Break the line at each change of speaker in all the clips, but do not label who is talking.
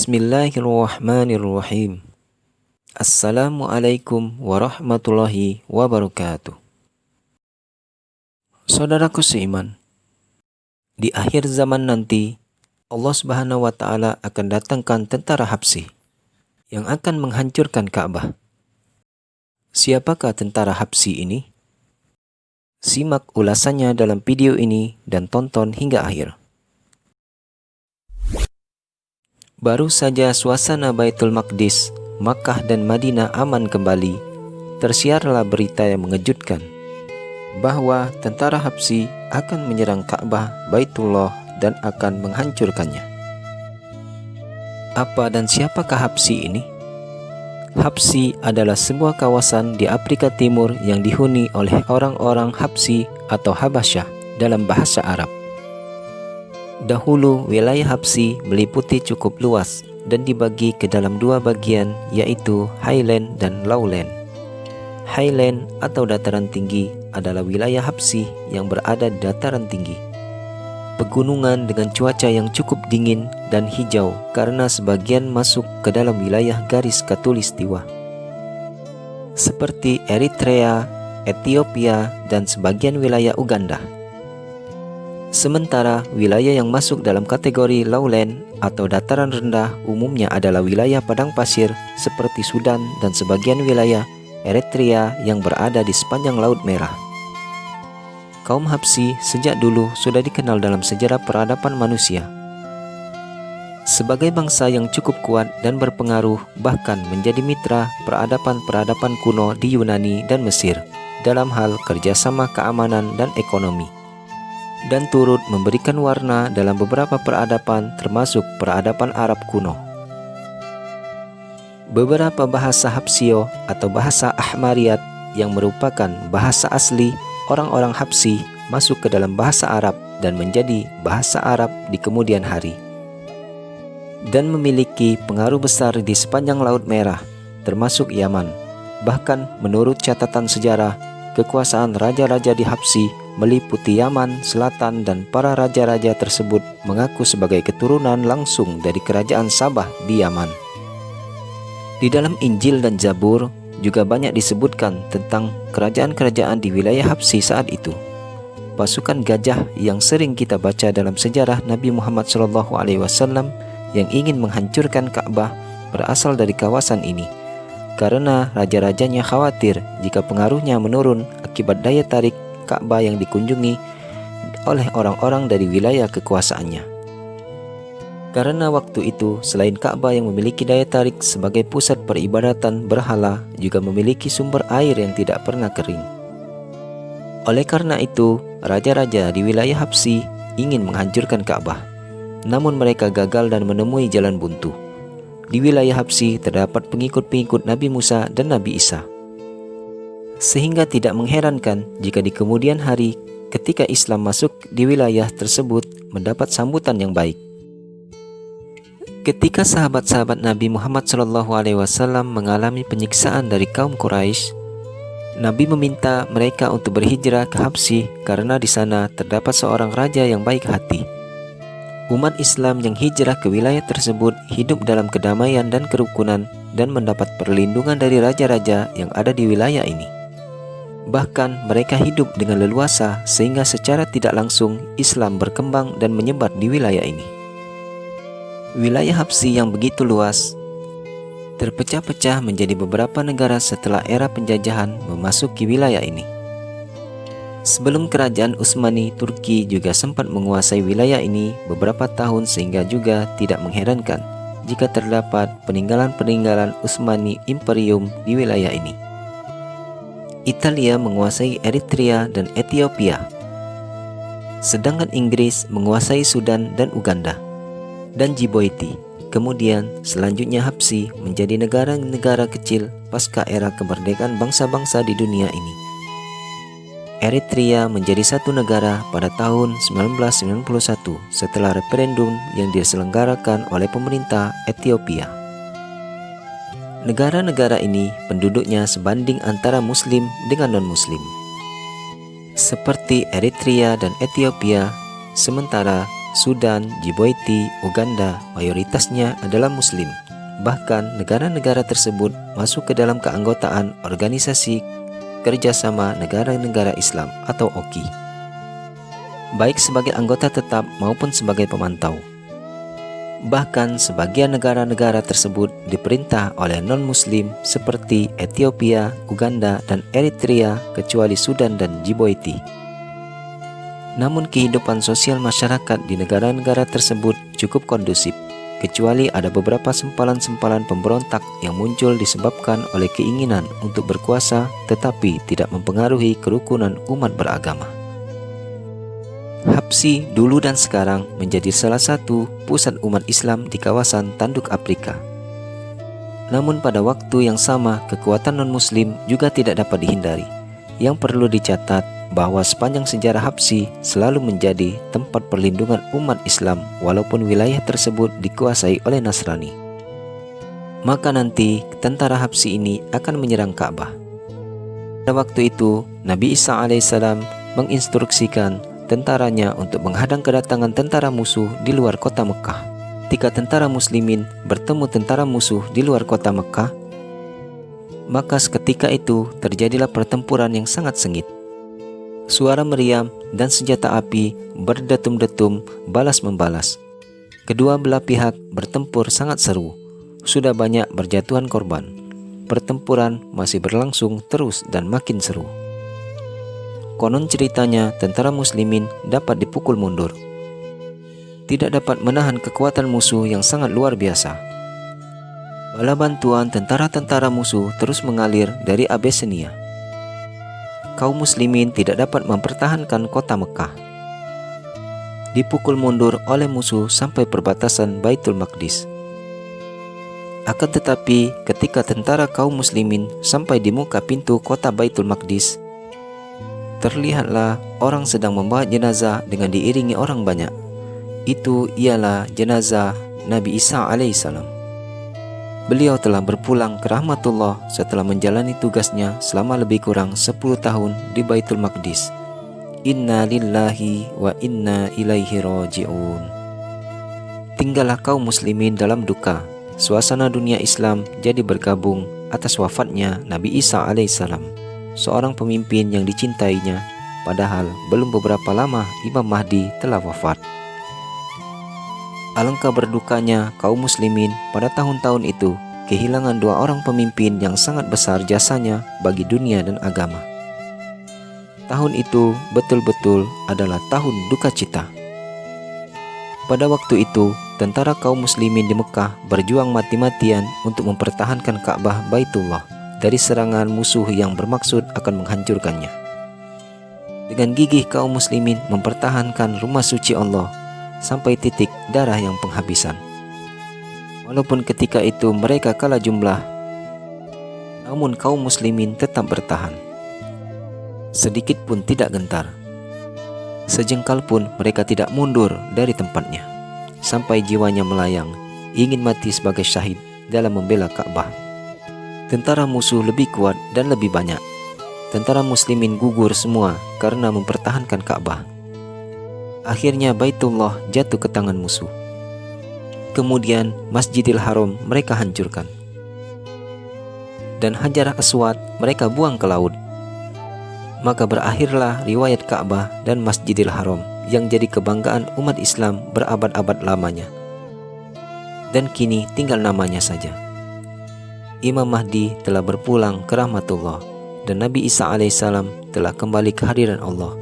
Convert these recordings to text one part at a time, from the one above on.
Bismillahirrahmanirrahim. Assalamualaikum warahmatullahi wabarakatuh. Saudaraku seiman, di akhir zaman nanti Allah Subhanahu wa Ta'ala akan datangkan tentara Habsyi yang akan menghancurkan Ka'bah. Siapakah tentara Habsyi ini? Simak ulasannya dalam video ini dan tonton hingga akhir. Baru saja suasana Baitul Maqdis, Makkah dan Madinah aman kembali, tersiarlah berita yang mengejutkan bahwa tentara Habsyi akan menyerang Ka'bah Baitullah dan akan menghancurkannya. Apa dan siapakah Habsyi ini? Habsyi adalah sebuah kawasan di Afrika Timur yang dihuni oleh orang-orang Habsyi atau Habasyah dalam bahasa Arab. Dahulu wilayah Habsyi meliputi cukup luas dan dibagi ke dalam dua bagian, yaitu Highland dan Lowland. Highland atau dataran tinggi adalah wilayah Habsyi yang berada di dataran tinggi. Pegunungan dengan cuaca yang cukup dingin dan hijau karena sebagian masuk ke dalam wilayah garis khatulistiwa, seperti Eritrea, Ethiopia, dan sebagian wilayah Uganda. Sementara wilayah yang masuk dalam kategori lowland atau dataran rendah umumnya adalah wilayah padang pasir seperti Sudan dan sebagian wilayah Eritrea yang berada di sepanjang Laut Merah. Kaum Habsyi sejak dulu sudah dikenal dalam sejarah peradaban manusia sebagai bangsa yang cukup kuat dan berpengaruh, bahkan menjadi mitra peradaban-peradaban kuno di Yunani dan Mesir dalam hal kerjasama keamanan dan ekonomi, dan turut memberikan warna dalam beberapa peradaban termasuk peradaban Arab kuno. Beberapa bahasa Habsyiyo atau bahasa Ahmariyat yang merupakan bahasa asli orang-orang Habsyi masuk ke dalam bahasa Arab dan menjadi bahasa Arab di kemudian hari, dan memiliki pengaruh besar di sepanjang Laut Merah termasuk Yaman. Bahkan menurut catatan sejarah, kekuasaan raja-raja di Habsyi meliputi Yaman Selatan dan para raja-raja tersebut mengaku sebagai keturunan langsung dari kerajaan Sabah di Yaman. Di dalam Injil dan Zabur juga banyak disebutkan tentang kerajaan-kerajaan di wilayah Habsyi saat itu. Pasukan gajah yang sering kita baca dalam sejarah Nabi Muhammad SAW yang ingin menghancurkan Ka'bah berasal dari kawasan ini, karena raja-rajanya khawatir jika pengaruhnya menurun akibat daya tarik Ka'bah yang dikunjungi oleh orang-orang dari wilayah kekuasaannya. Karena waktu itu selain Ka'bah yang memiliki daya tarik sebagai pusat peribadatan berhala, juga memiliki sumber air yang tidak pernah kering. Oleh karena itu, raja-raja di wilayah Habsyi ingin menghancurkan Ka'bah, namun mereka gagal dan menemui jalan buntu. Di wilayah Habsyi terdapat pengikut-pengikut Nabi Musa dan Nabi Isa, sehingga tidak mengherankan jika di kemudian hari ketika Islam masuk di wilayah tersebut mendapat sambutan yang baik. Ketika sahabat-sahabat Nabi Muhammad SAW mengalami penyiksaan dari kaum Quraisy, Nabi meminta mereka untuk berhijrah ke Habsyi karena di sana terdapat seorang raja yang baik hati. Umat Islam yang hijrah ke wilayah tersebut hidup dalam kedamaian dan kerukunan dan mendapat perlindungan dari raja-raja yang ada di wilayah ini. Bahkan mereka hidup dengan leluasa sehingga secara tidak langsung Islam berkembang dan menyebar di wilayah ini. Wilayah Habsyi yang begitu luas terpecah-pecah menjadi beberapa negara setelah era penjajahan memasuki wilayah ini. Sebelum kerajaan Utsmani, Turki juga sempat menguasai wilayah ini beberapa tahun, sehingga juga tidak mengherankan jika terdapat peninggalan-peninggalan Utsmani Imperium di wilayah ini. Italia menguasai Eritrea dan Ethiopia, sedangkan Inggris menguasai Sudan dan Uganda, dan Djibouti. Kemudian selanjutnya Habsyi menjadi negara-negara kecil pasca era kemerdekaan bangsa-bangsa di dunia ini. Eritrea menjadi satu negara pada tahun 1991 setelah referendum yang diselenggarakan oleh pemerintah Ethiopia. Negara-negara ini penduduknya sebanding antara Muslim dengan non-Muslim, seperti Eritrea dan Ethiopia, sementara Sudan, Djibouti, Uganda mayoritasnya adalah Muslim. Bahkan negara-negara tersebut masuk ke dalam keanggotaan Organisasi Kerjasama Negara-Negara Islam atau OKI, baik sebagai anggota tetap maupun sebagai pemantau. Bahkan sebagian negara-negara tersebut diperintah oleh non-Muslim seperti Ethiopia, Uganda, dan Eritrea kecuali Sudan dan Djibouti. Namun kehidupan sosial masyarakat di negara-negara tersebut cukup kondusif, kecuali ada beberapa sempalan-sempalan pemberontak yang muncul disebabkan oleh keinginan untuk berkuasa tetapi tidak mempengaruhi kerukunan umat beragama. Habsyi dulu dan sekarang menjadi salah satu pusat umat Islam di kawasan tanduk Afrika. Namun pada waktu yang sama kekuatan non-Muslim juga tidak dapat dihindari. Yang perlu dicatat bahwa sepanjang sejarah Habsyi selalu menjadi tempat perlindungan umat Islam walaupun wilayah tersebut dikuasai oleh Nasrani. Maka nanti tentara Habsyi ini akan menyerang Ka'bah. Pada waktu itu Nabi Isa alaihissalam menginstruksikan tentaranya untuk menghadang kedatangan tentara musuh di luar kota Mekah. Ketika tentara muslimin bertemu tentara musuh di luar kota Mekah, maka seketika itu terjadilah pertempuran yang sangat sengit. Suara meriam dan senjata api berdetum-detum balas-membalas. Kedua belah pihak bertempur sangat seru. Sudah banyak berjatuhan korban. Pertempuran masih berlangsung terus dan makin seru. Konon ceritanya tentara muslimin dapat dipukul mundur. Tidak dapat menahan kekuatan musuh yang sangat luar biasa. Bala bantuan tentara-tentara musuh terus mengalir dari Abyssinia. Kaum muslimin tidak dapat mempertahankan kota Mekah. Dipukul mundur oleh musuh sampai perbatasan Baitul Maqdis. Akan tetapi ketika tentara kaum muslimin sampai di muka pintu kota Baitul Maqdis, terlihatlah orang sedang membawa jenazah dengan diiringi orang banyak. Itu ialah jenazah Nabi Isa alaihissalam. Beliau telah berpulang ke rahmatullah setelah menjalani tugasnya selama lebih kurang 10 tahun di Baitul Maqdis. Inna lillahi wa inna ilaihi raji'un. Tinggallah kaum muslimin dalam duka. Suasana dunia Islam jadi bergabung atas wafatnya Nabi Isa alaihissalam, seorang pemimpin yang dicintainya, padahal belum beberapa lama Imam Mahdi telah wafat. Alangkah berdukanya kaum muslimin pada tahun-tahun itu kehilangan dua orang pemimpin yang sangat besar jasanya bagi dunia dan agama. Tahun itu betul-betul adalah tahun duka cita. Pada waktu itu, tentara kaum muslimin di Mekah berjuang mati-matian untuk mempertahankan Ka'bah Baitullah dari serangan musuh yang bermaksud akan menghancurkannya. Dengan gigih kaum muslimin mempertahankan rumah suci Allah sampai titik darah yang penghabisan. Walaupun ketika itu mereka kalah jumlah, namun kaum muslimin tetap bertahan. Sedikit pun tidak gentar. Sejengkal pun mereka tidak mundur dari tempatnya, sampai jiwanya melayang, ingin mati sebagai syahid dalam membela Ka'bah. Tentara musuh lebih kuat dan lebih banyak. Tentara muslimin gugur semua karena mempertahankan Ka'bah. Akhirnya Baitullah jatuh ke tangan musuh. Kemudian Masjidil Haram mereka hancurkan. Dan Hajar Aswad mereka buang ke laut. Maka berakhirlah riwayat Ka'bah dan Masjidil Haram yang jadi kebanggaan umat Islam berabad-abad lamanya. Dan kini tinggal namanya saja. Imam Mahdi telah berpulang ke rahmatullah dan Nabi Isa alaihissalam telah kembali ke hadirat Allah.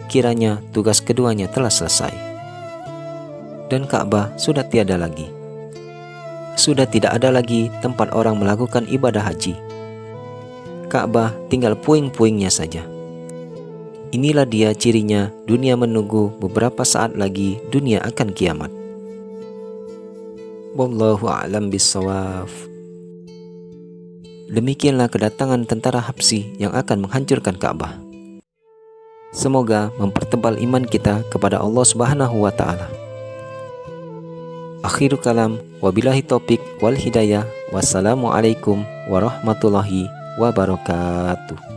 Kiranya tugas keduanya telah selesai. Dan Ka'bah sudah tiada lagi. Sudah tidak ada lagi tempat orang melakukan ibadah haji. Ka'bah tinggal puing-puingnya saja. Inilah dia cirinya dunia menunggu beberapa saat lagi dunia akan kiamat. Wallahu a'lam bissawab. Demikianlah kedatangan tentara Habsyi yang akan menghancurkan Ka'bah. Semoga mempertebal iman kita kepada Allah Subhanahu wa taala. Akhirul kalam, wabillahi taufik wal hidayah. Wassalamualaikum warahmatullahi wabarakatuh.